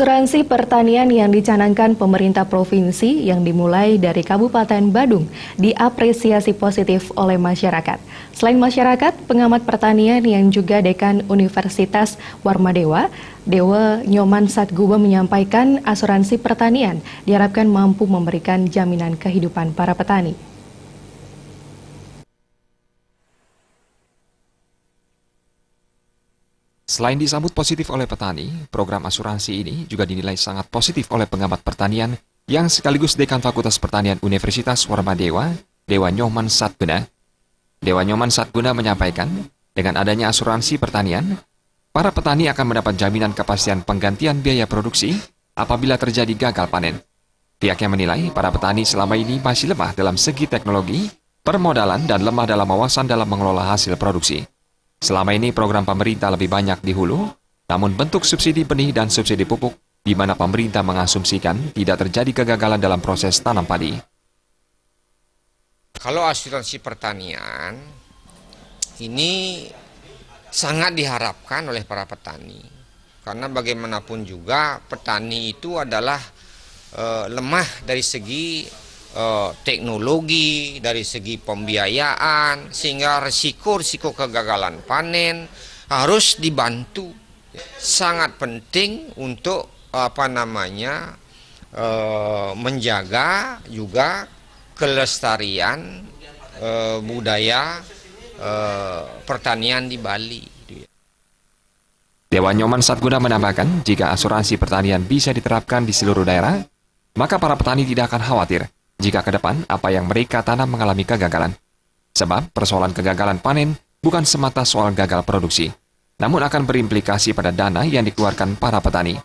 Asuransi pertanian yang dicanangkan pemerintah provinsi yang dimulai dari Kabupaten Badung diapresiasi positif oleh masyarakat. Selain masyarakat, pengamat pertanian yang juga Dekan Universitas Warmadewa, Dewa Nyoman Satguba menyampaikan asuransi pertanian diharapkan mampu memberikan jaminan kehidupan para petani. Selain disambut positif oleh petani, program asuransi ini juga dinilai sangat positif oleh pengamat pertanian yang sekaligus Dekan Fakultas Pertanian Universitas Warmadewa, Dewa Nyoman Satguna. Dewa Nyoman Satguna menyampaikan, dengan adanya asuransi pertanian, para petani akan mendapat jaminan kepastian penggantian biaya produksi apabila terjadi gagal panen. Pihaknya menilai para petani selama ini masih lemah dalam segi teknologi, permodalan, dan lemah dalam wawasan dalam mengelola hasil produksi. Selama ini program pemerintah lebih banyak di hulu, namun bentuk subsidi benih dan subsidi pupuk di mana pemerintah mengasumsikan tidak terjadi kegagalan dalam proses tanam padi. Kalau asuransi pertanian ini sangat diharapkan oleh para petani. Karena bagaimanapun juga petani itu adalah lemah dari segi teknologi, dari segi pembiayaan, sehingga risiko kegagalan panen harus dibantu. Sangat penting untuk menjaga juga kelestarian budaya pertanian di Bali. Dewa Nyoman Satguna menambahkan, jika asuransi pertanian bisa diterapkan di seluruh daerah, maka para petani tidak akan khawatir jika ke depan apa yang mereka tanam mengalami kegagalan. Sebab persoalan kegagalan panen bukan semata soal gagal produksi, namun akan berimplikasi pada dana yang dikeluarkan para petani.